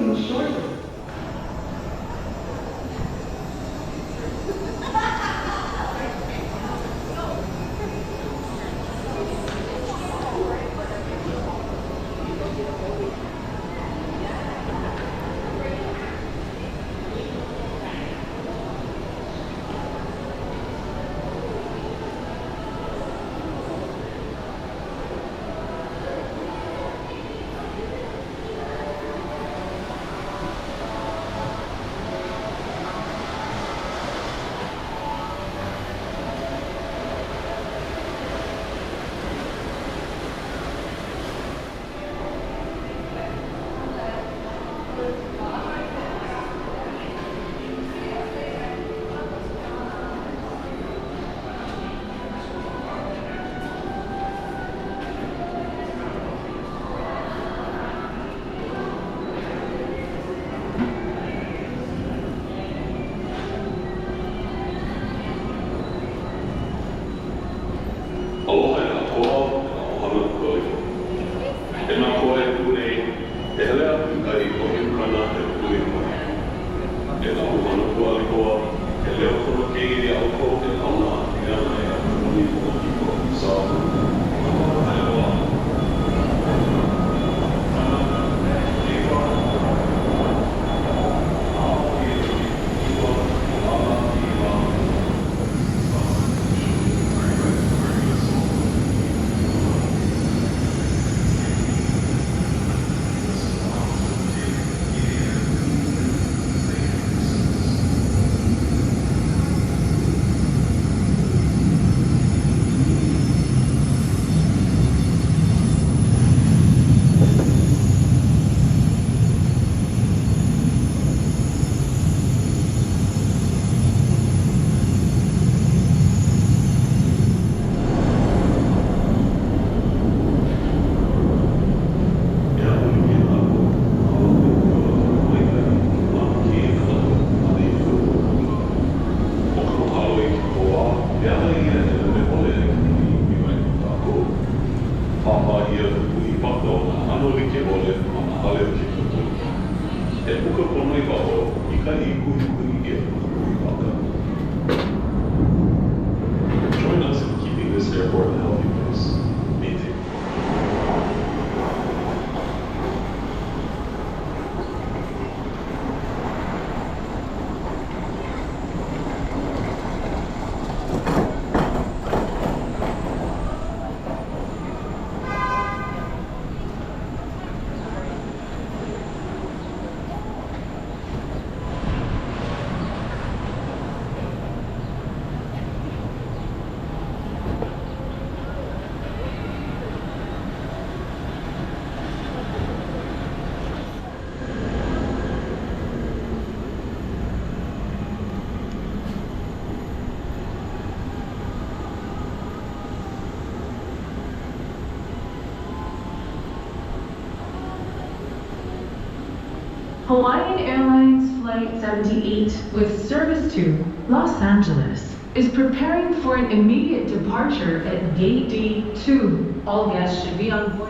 you shortly. Join us in keeping this airport a healthy place. Maintain. Hawaiian Airlines Flight 78 with service to Los Angeles is preparing for an immediate departure at Gate D2. All guests should be on board.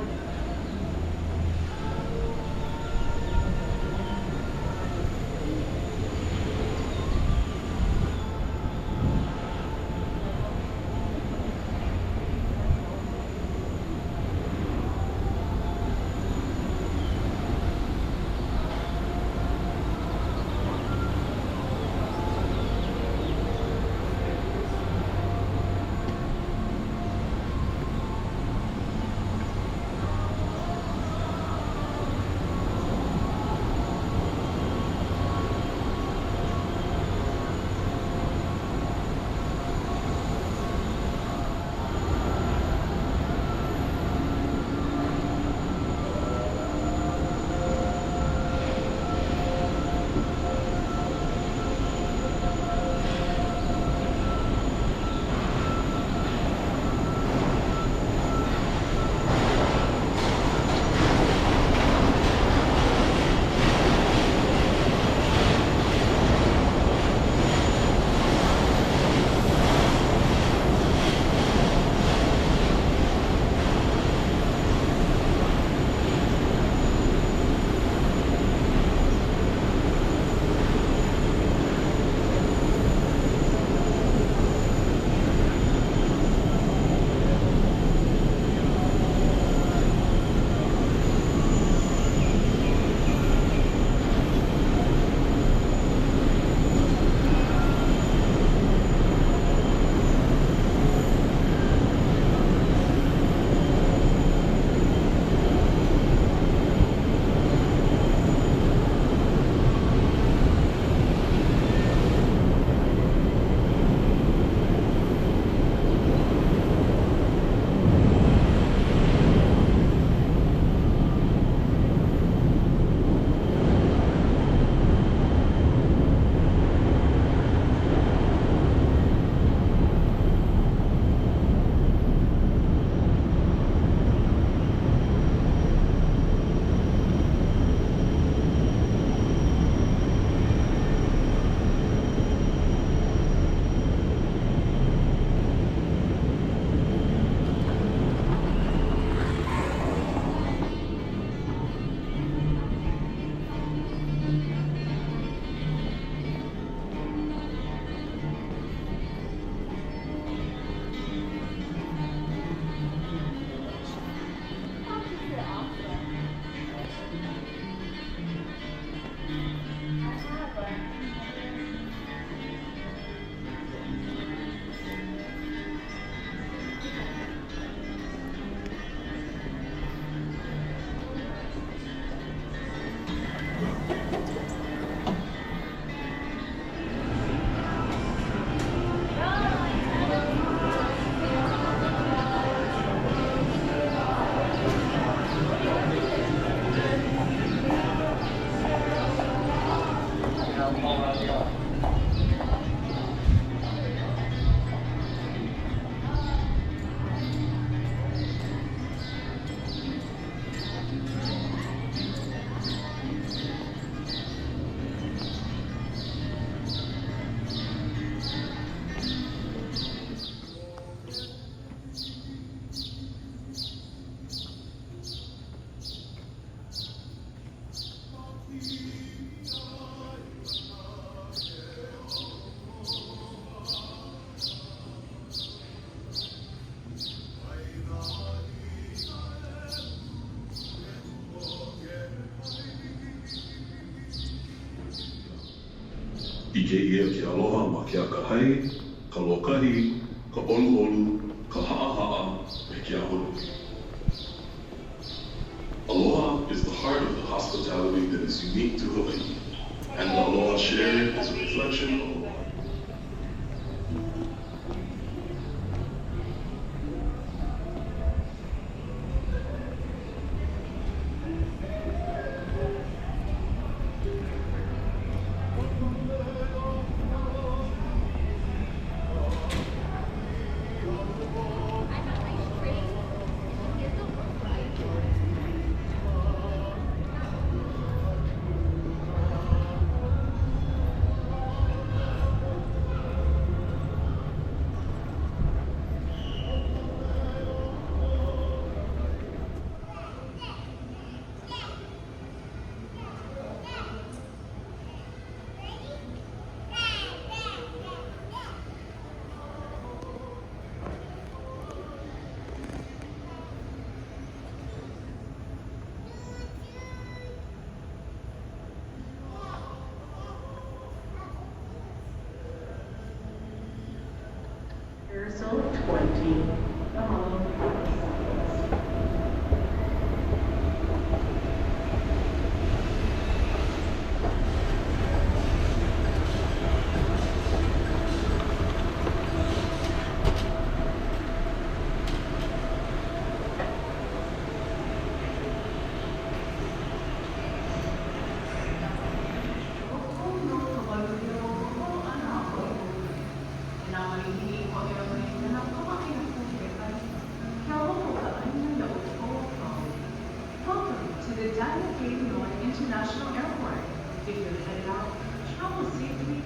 I ke ia ke aloha ma ke akahai, ka lokahi, ka olu, ka ha'a, me ke ahuru. Aloha is the heart of the hospitality that is unique to Hawaii, and the aloha shared is a reflection of aloha. Carousel 20. Welcome to the Diamond Gate North International Airport. If you're headed out, travel safely.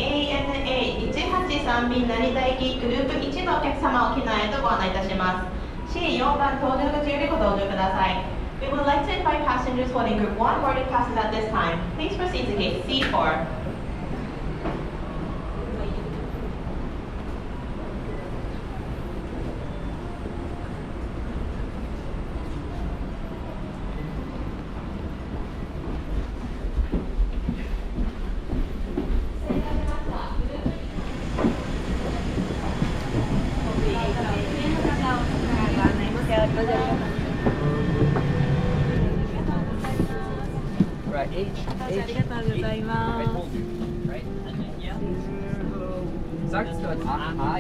ANA183 便成田行きグループ1のお客様を機内へとご案内いたします。C4 番搭乗口よりご搭乗ください。We would like to invite passengers holding Group 1 boarding passes at this time. Please proceed to gate C4. Right, H. ありがとうございます。 Right? Sagst dort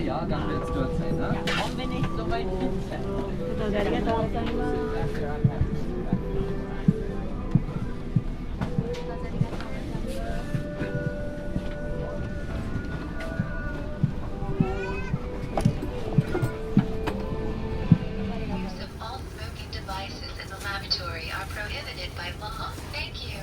ja, dann wird es dort sein, ne? Und wenn ich so weit bin. ありがとうございます。 Use of all smoking devices in the lavatory are prohibited. prohibited by law. Thank you.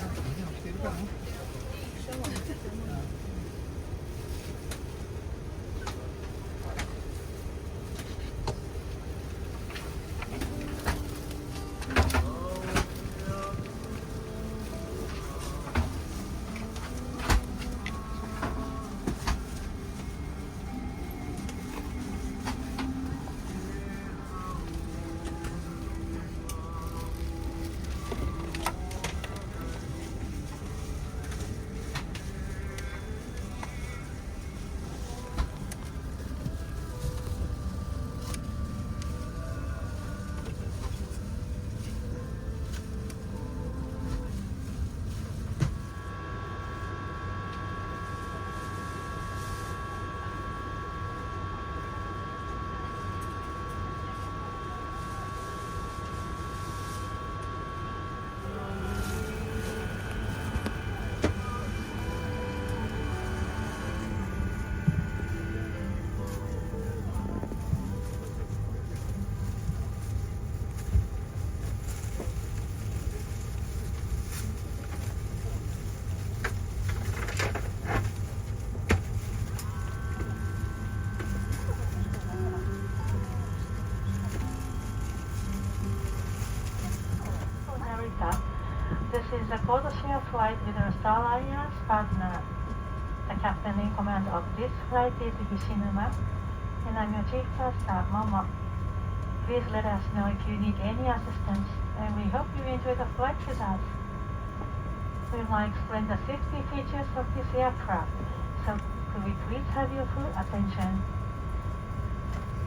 成田 This is a code-share flight with our Star Alliance partner. The captain in command of this flight is Hishinuma, and I'm your chief caster, Momo. Please let us know if you need any assistance, and we hope you enjoy the flight with us. We will now explain the safety features of this aircraft, so could we please have your full attention?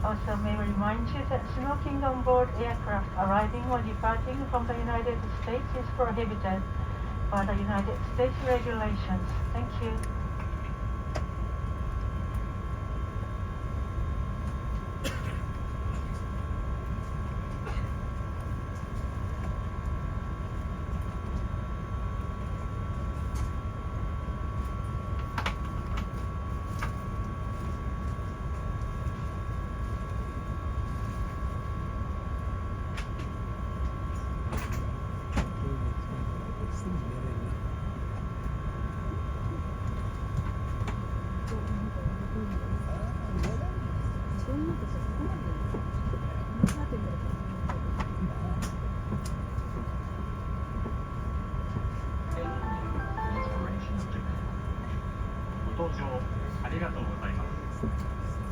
Also, may we remind you that smoking on board aircraft arriving or departing from the United States is prohibited by the United States regulations. Thank you.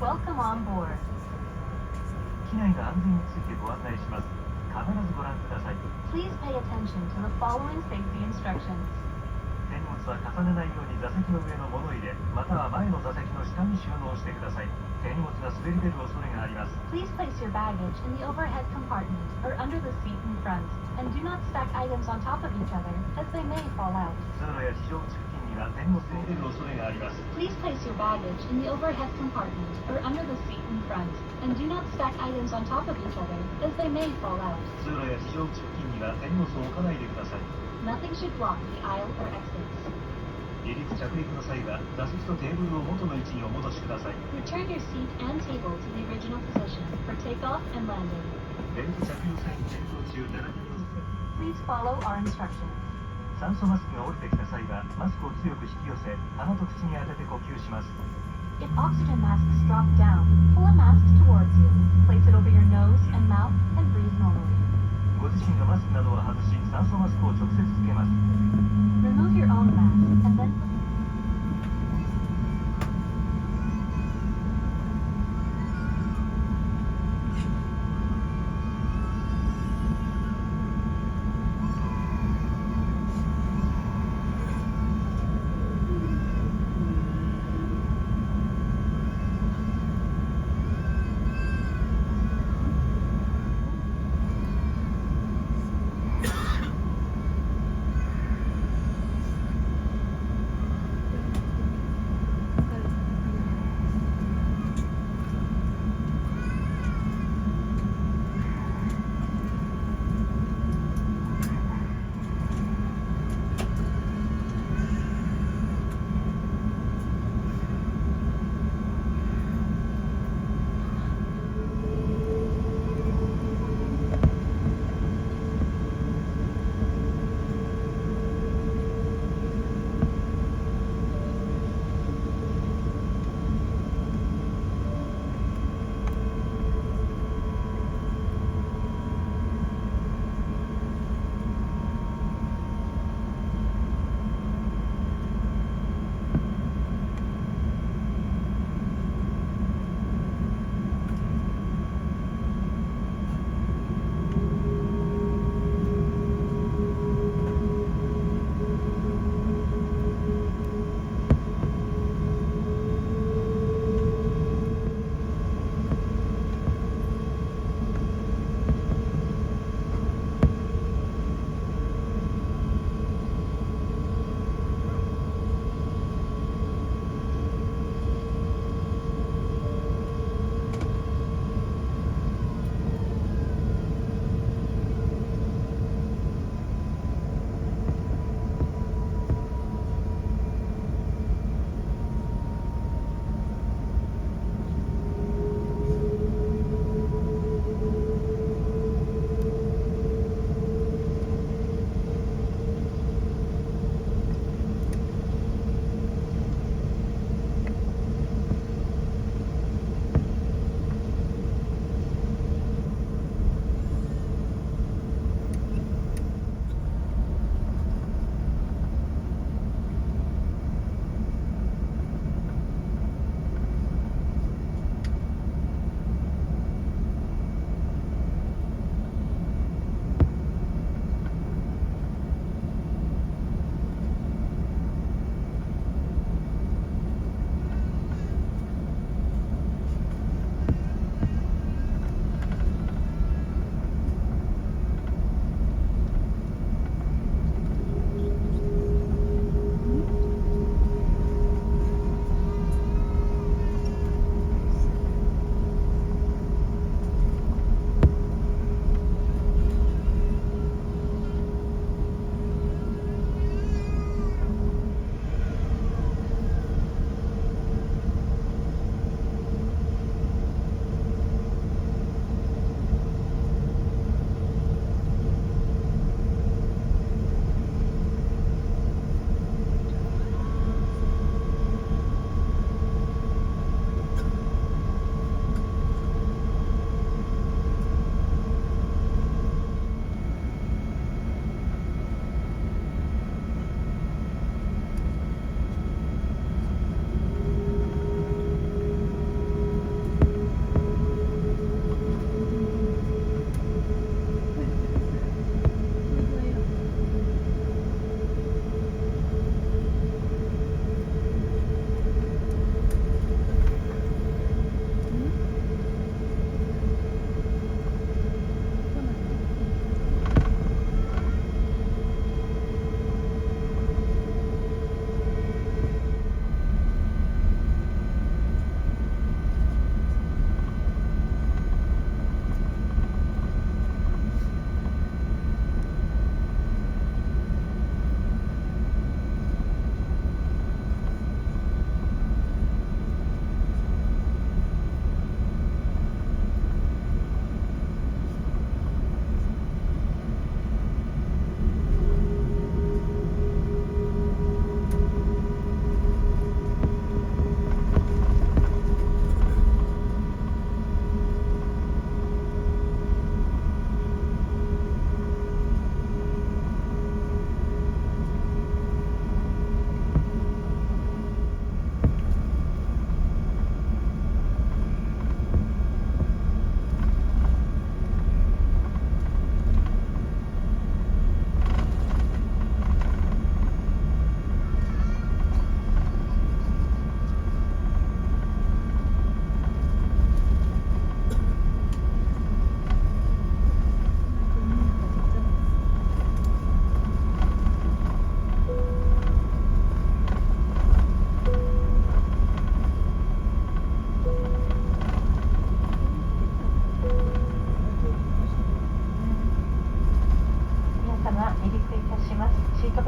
Welcome on board. 機内の安全についてご案内します。必ずご覧ください。 Please pay attention to the following safety instructions. 手荷物は重ねないように座席の上の物入れ、または前の座席の下に収納してください。手荷物が滑り出る恐れがあります。 Please place your baggage in the overhead compartment or under the seat in front, and do not stack items on top of each other, as they may fall out. 通路や非常口付近には手荷物の出る恐れがあります。 Please place your baggage in the overhead compartment or under the seat in front, and do not stack items on top of each other, as they may fall out. 通路や非常口付近には手荷物を置かないでください。 Nothing should block the aisle or exits. 離陸着陸の際は座席とテーブルを元の位置にお戻しください。 Return your seat and table to the original position for takeoff and landing. ベルト着用際に点灯中並びに Please follow our instructions. 酸素マスクが降りてきた際はマスクを強く引き寄せ鼻と口に当てて呼吸します。 If oxygen masks drop down, pull a mask towards you. Place it over your nose and mouth and breathe normally. ご自身がマスクなどを外し酸素マスクを直接つけます。 Remove your own mask and then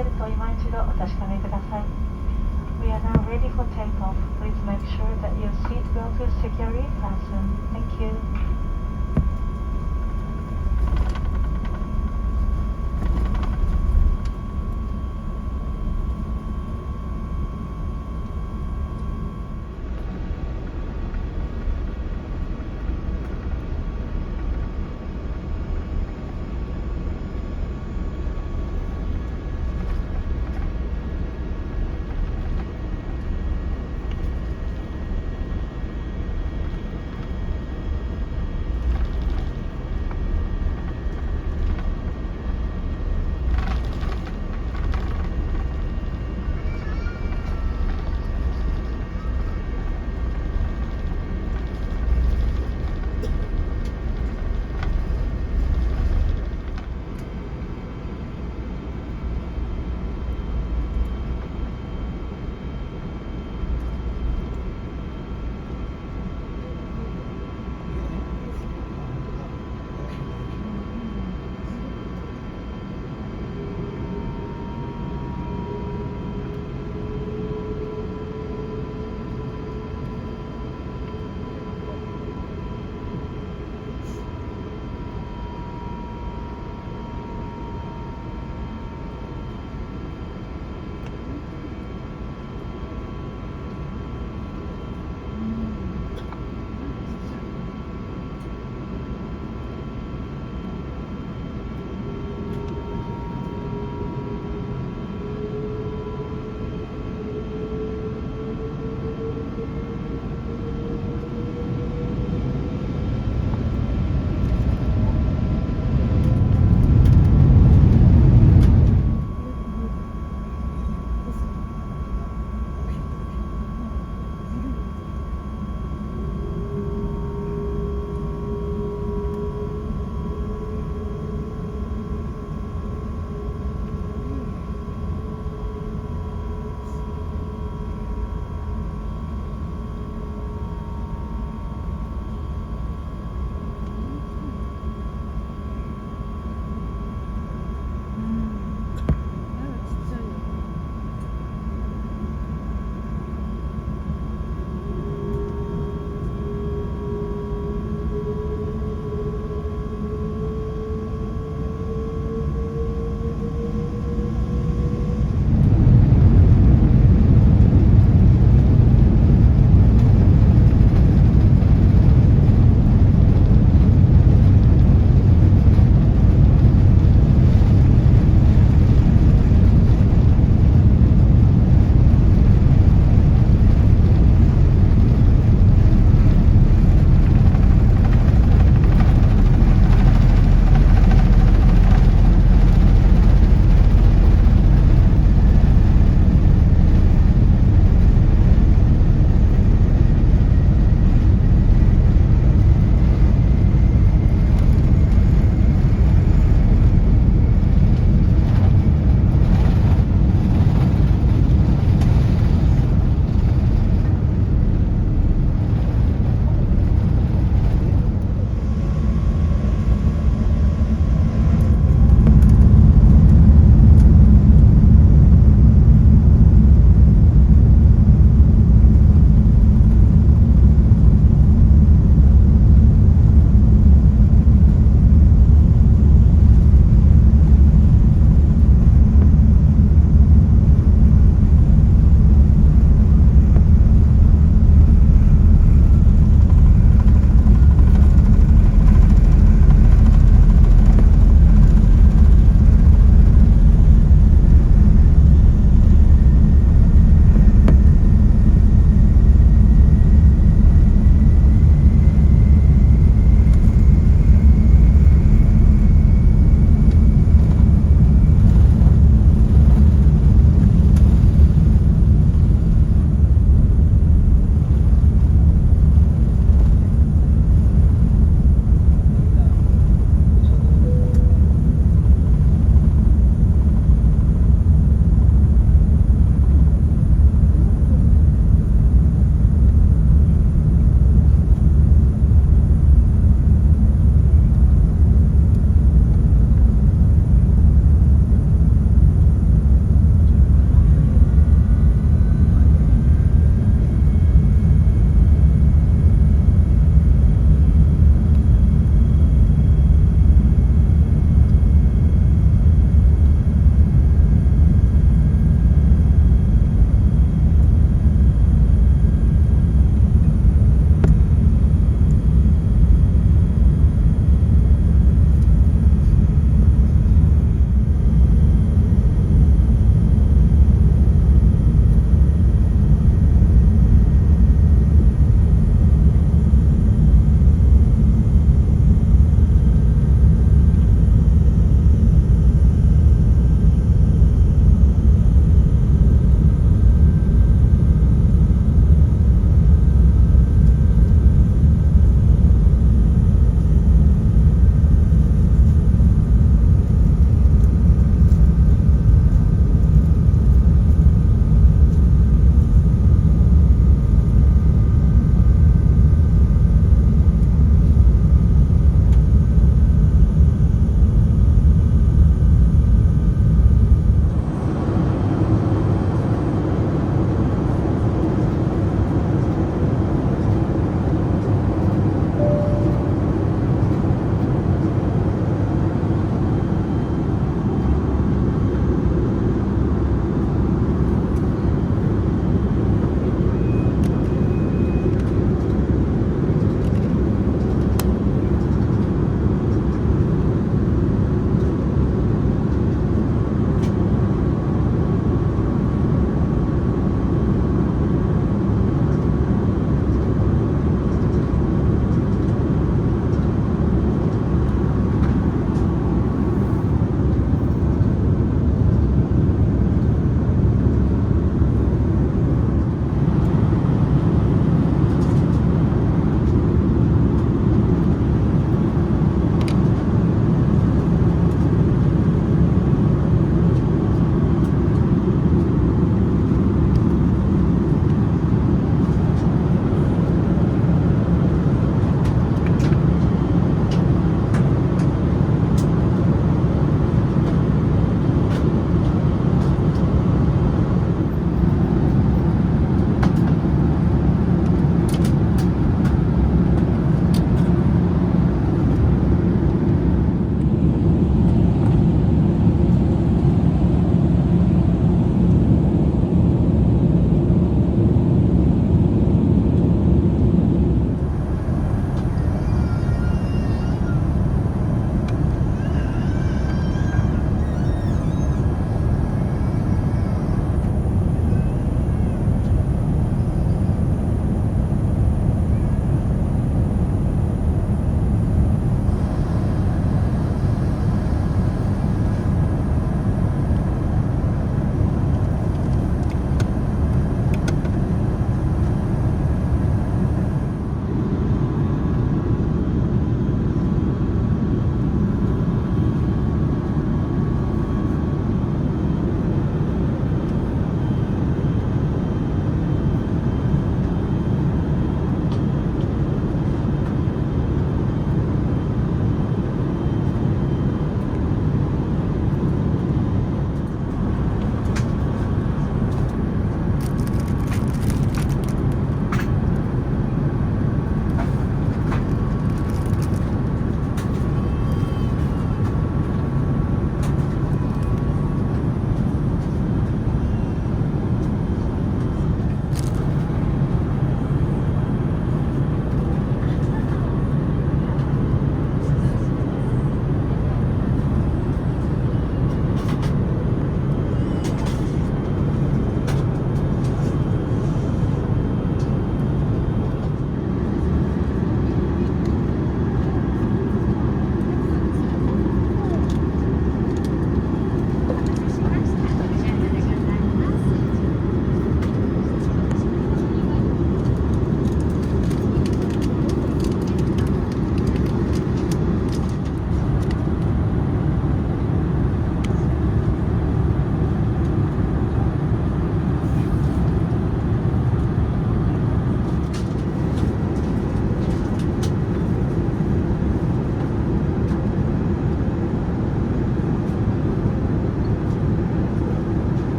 ベルトを今一度お確かめください。We are now ready for takeoff. Please make sure that your seat belt is securely fastened. Thank you.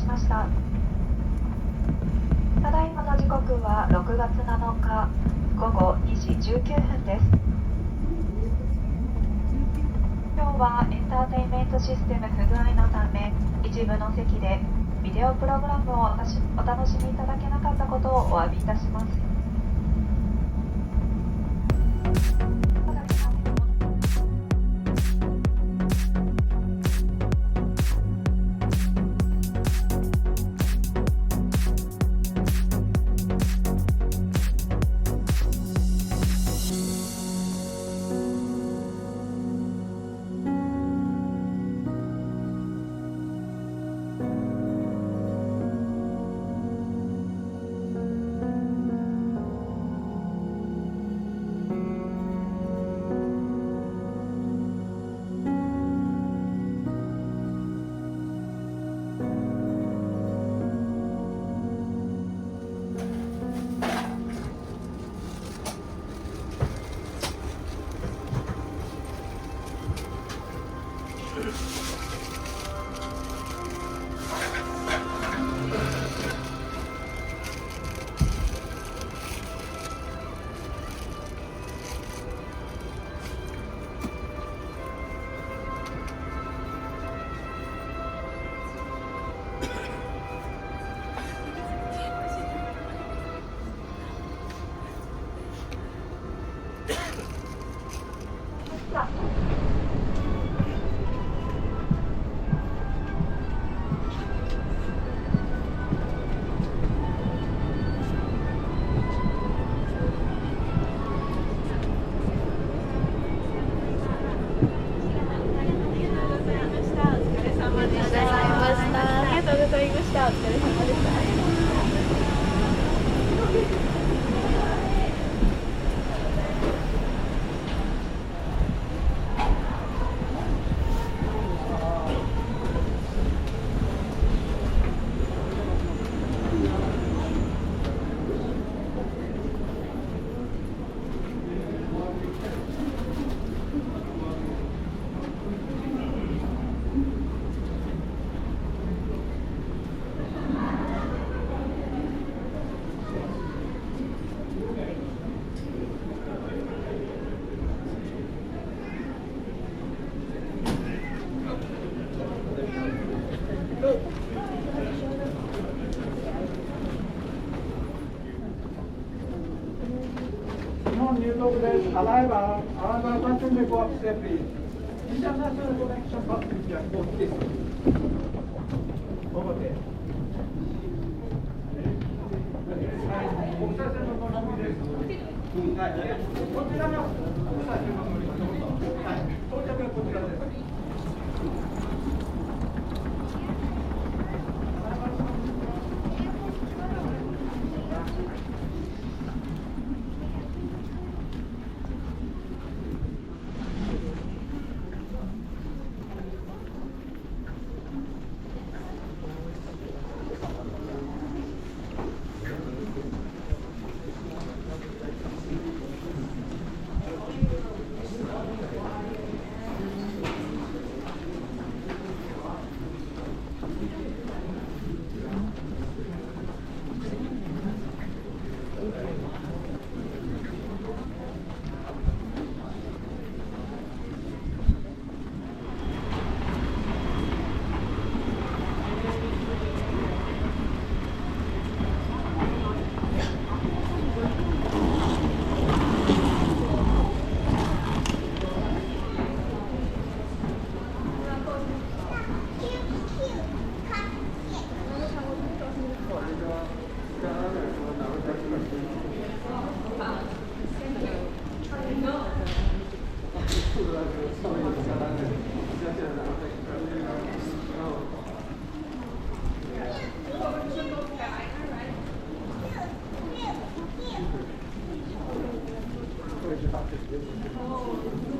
しました。ただいまの時刻は6月7日午後2時19分です。今日はエンターテインメントシステム不具合のため、一部の席でビデオプログラムをお楽しみいただけなかったことをお詫びいたします。Arrival passenger go upstairs, please. International connection passenger go this way. Over there. 国際線の乗り継ぎです。はい。こちらが国際線の乗り継ぎ。はい。到着はこちらです。Oh.